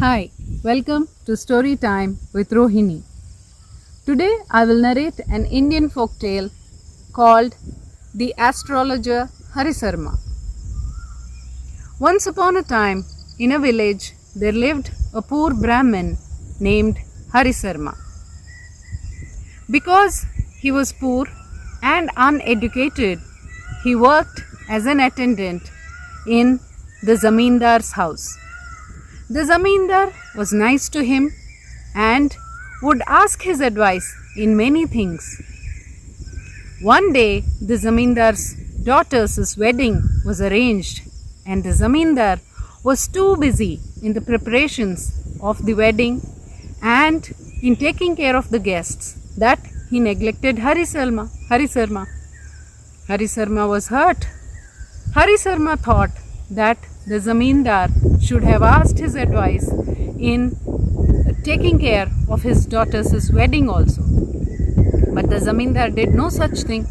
Hi, welcome to Story Time with Rohini. Today I will narrate an Indian folk tale called The Astrologer Harisarma. Once upon a time, in a village, there lived a poor brahmin named Harisarma. Because he was poor and uneducated, he worked as an attendant in the zamindar's house. The zamindar was nice to him and would ask his advice in many things. One day, the zamindar's daughter's wedding was arranged, and the zamindar was too busy in the preparations of the wedding and in taking care of the guests that he neglected Harisarma. Harisarma was hurt. Harisarma thought that the zamindar should have asked his advice in taking care of his daughter's wedding also. But the zamindar did no such thing,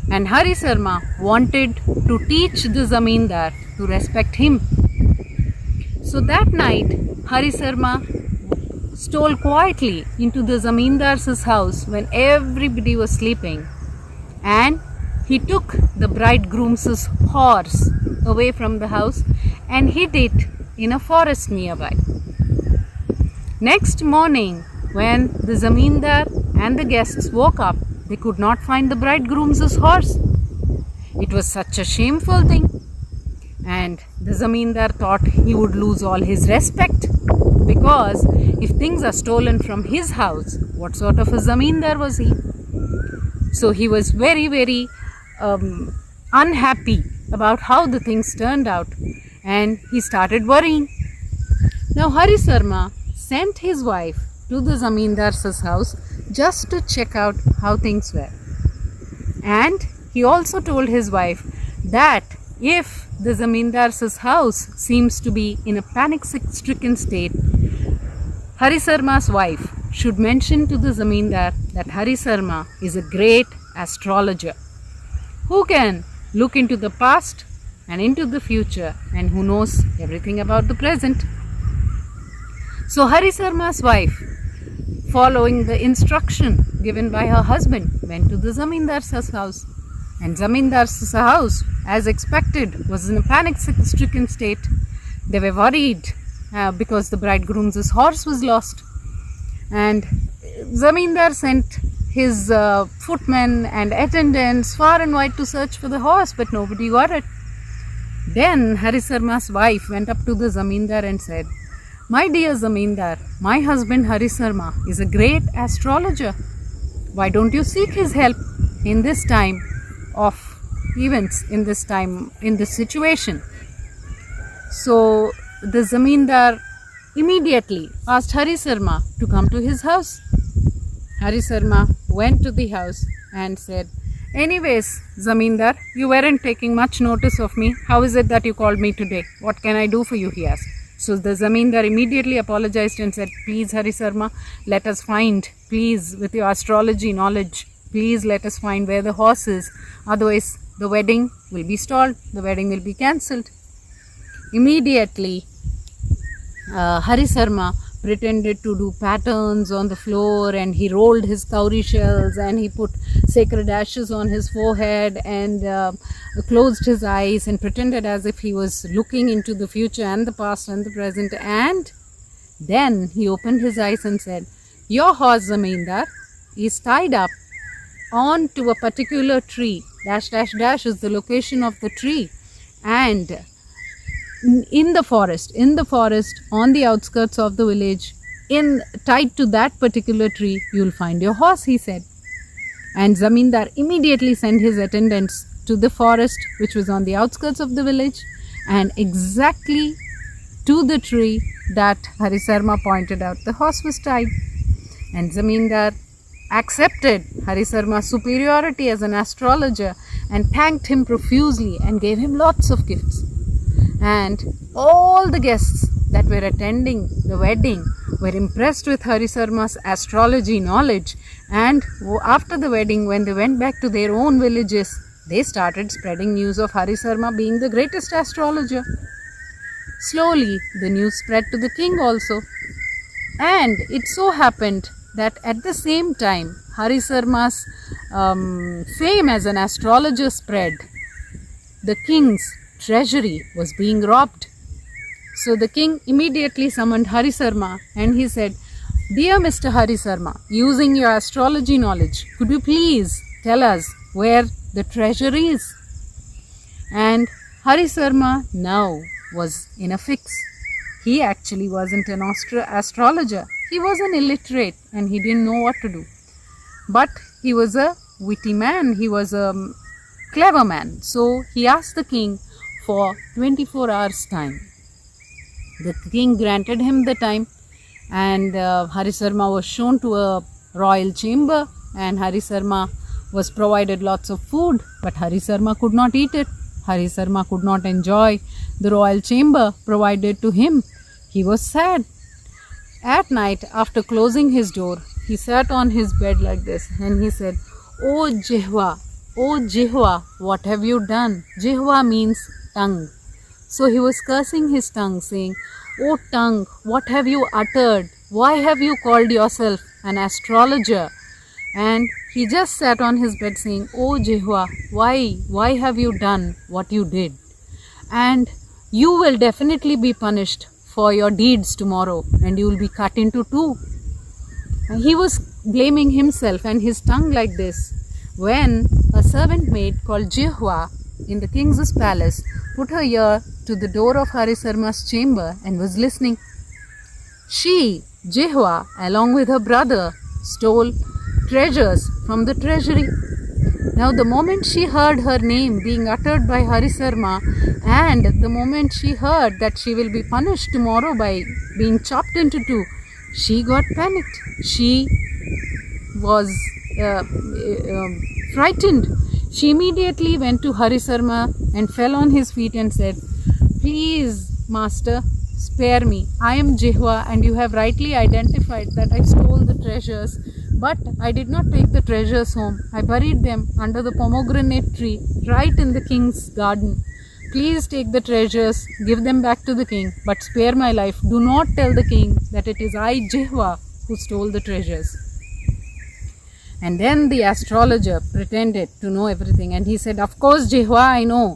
and Harisarma wanted to teach the zamindar to respect him. So that night, Harisarma stole quietly into the zamindar's house when everybody was sleeping, and he took the bridegroom's horse away from the house and hid it in a forest nearby. Next morning, when the zamindar and the guests woke up, they could not find the bridegroom's horse. It was such a shameful thing, and the zamindar thought he would lose all his respect, because if things are stolen from his house, what sort of a zamindar was he? So he was very unhappy about how the things turned out, and he started worrying. Now Harisarma sent his wife to the zamindar's house just to check out how things were. And he also told his wife that if the zamindar's house seems to be in a panic-stricken state, Harisarma's wife should mention to the zamindar that Harisarma is a great astrologer who can look into the past and into the future, and who knows everything about the present. So Harisarma's wife, following the instruction given by her husband, went to the zamindar's house. And zamindar's house, as expected, was in a panic-stricken state. They were worried because the bridegroom's horse was lost. And zamindar sent his footmen and attendants far and wide to search for the horse, but nobody got it. Then Harisarma's wife went up to the zamindar and said, "My dear zamindar, my husband Harisarma is a great astrologer. Why don't you seek his help in this time of events, in this situation?" So the zamindar immediately asked Harisarma to come to his house. Harisarma went to the house and said, "Anyways, zamindar, you weren't taking much notice of me. How is it that you called me today? What can I do for you?" he asked. So the zamindar immediately apologized and said, "Please, Harisarma, let us find, please, with your astrology knowledge, please let us find where the horse is. Otherwise, the wedding will be stalled, the wedding will be cancelled." Immediately, Harisarma pretended to do patterns on the floor, and he rolled his cowrie shells, and he put sacred ashes on his forehead, and closed his eyes and pretended as if he was looking into the future and the past and the present. And then he opened his eyes and said, "Your horse, zamindar, is tied up onto a particular tree. Dash dash dash is the location of the tree, and in the forest, on the outskirts of the village, tied to that particular tree, you'll find your horse," he said. And zamindar immediately sent his attendants to the forest, which was on the outskirts of the village, and exactly to the tree that Harisarma pointed out, the horse was tied. And zamindar accepted Harisarma's superiority as an astrologer and thanked him profusely and gave him lots of gifts. And all the guests that were attending the wedding were impressed with Harisarma's astrology knowledge, and after the wedding, when they went back to their own villages, they started spreading news of Harisarma being the greatest astrologer. Slowly, the news spread to the king also. And it so happened that at the same time, Harisarma's fame as an astrologer spread. The king's treasury was being robbed. So the king immediately summoned Harisarma and he said, "Dear Mr. Harisarma, using your astrology knowledge, could you please tell us where the treasure is?" And Harisarma now was in a fix. He actually wasn't an astrologer. He was an illiterate and he didn't know what to do. But he was a witty man. He was a clever man. So he asked the king for 24 hours time. The king granted him the time, and Harisarma was shown to a royal chamber, and Harisarma was provided lots of food, but Harisarma could not eat it. Harisarma could not enjoy the royal chamber provided to him. He was sad. At night, after closing his door, he sat on his bed like this and he said, "Oh Jihwa, what have you done?" Jihwa means tongue. So he was cursing his tongue, saying, "Oh tongue, what have you uttered? Why have you called yourself an astrologer?" And he just sat on his bed saying, "Oh Jihwa, why have you done what you did? And you will definitely be punished for your deeds tomorrow, and you will be cut into two." And he was blaming himself and his tongue like this when a servant maid called Jihwa in the king's palace put her ear to the door of Harisarma's chamber and was listening. She, Jihwa, along with her brother, stole treasures from the treasury. Now the moment she heard her name being uttered by Harisarma, and the moment she heard that she will be punished tomorrow by being chopped into two, she got panicked. She was frightened. She immediately went to Harisarma and fell on his feet and said, "Please, master, spare me. I am Jihwa, and you have rightly identified that I stole the treasures. But I did not take the treasures home. I buried them under the pomegranate tree right in the king's garden. Please take the treasures, give them back to the king, but spare my life. Do not tell the king that it is I, Jihwa, who stole the treasures." And then the astrologer pretended to know everything, and he said, "Of course, Jihwa, I know.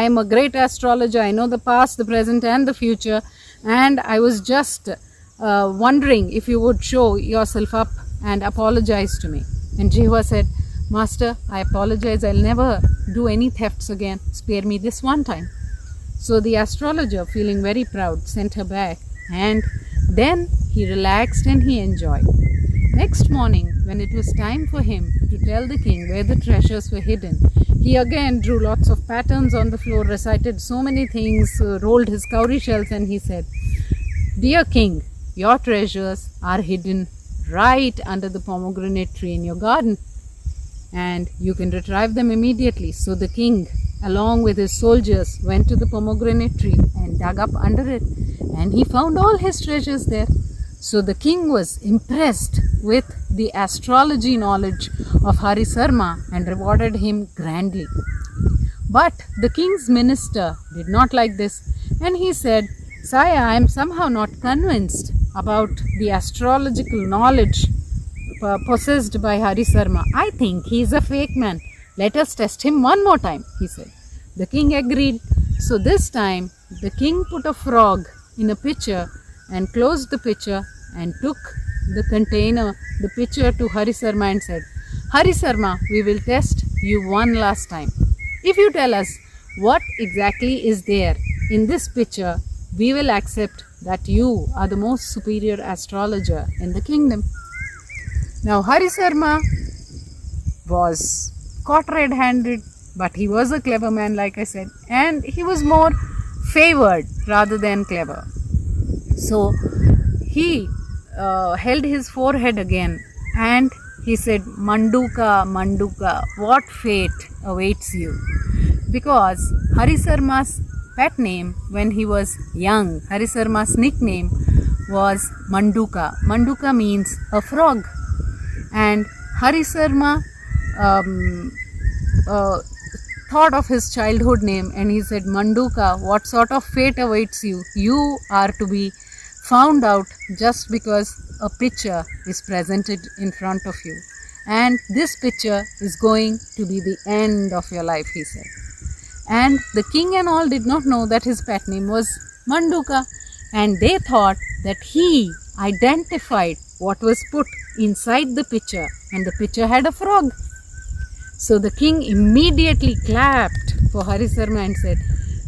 I am a great astrologer. I know the past, the present, and the future. And I was just wondering if you would show yourself up and apologize to me." And Jihwa said, "Master, I apologize. I'll never do any thefts again. Spare me this one time." So the astrologer, feeling very proud, sent her back, and then he relaxed and he enjoyed. Next morning, when it was time for him to tell the king where the treasures were hidden, he again drew lots of patterns on the floor, recited so many things, rolled his cowrie shells, and he said, "Dear king, your treasures are hidden right under the pomegranate tree in your garden, and you can retrieve them immediately." So the king, along with his soldiers, went to the pomegranate tree and dug up under it, and he found all his treasures there. So the king was impressed with the astrology knowledge of Harisarma and rewarded him grandly. But the king's minister did not like this, and he said, "Sire, I am somehow not convinced about the astrological knowledge possessed by Harisarma. I think he is a fake man. Let us test him one more time," he said. The king agreed. So this time the king put a frog in a pitcher and closed the pitcher and took the container, the pitcher, to Harisarma and said, "Harisarma, we will test you one last time. If you tell us what exactly is there in this pitcher, we will accept that you are the most superior astrologer in the kingdom." Now Harisarma was caught red-handed, but he was a clever man, like I said, and he was more favored rather than clever. So he held his forehead again and he said, "Manduka, Manduka, what fate awaits you?" Because Harisarma's pet name when he was young, Harisarma's nickname was Manduka. Manduka means a frog. And Harisarma thought of his childhood name and he said, Manduka, what sort of fate awaits you? You are to be found out just because a picture is presented in front of you. And this picture is going to be the end of your life, he said. And the king and all did not know that his pet name was Manduka. And they thought that he identified what was put inside the picture, and the picture had a frog. So the king immediately clapped for Harisarma and said,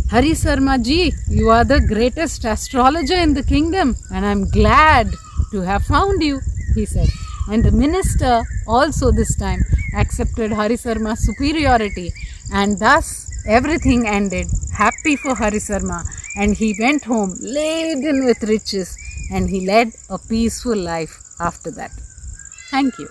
Harisarma ji, you are the greatest astrologer in the kingdom, and I am glad to have found you, he said. And the minister also this time accepted Harisarma's superiority, and thus everything ended happy for Harisarma, and he went home laden with riches, and he led a peaceful life after that. Thank you.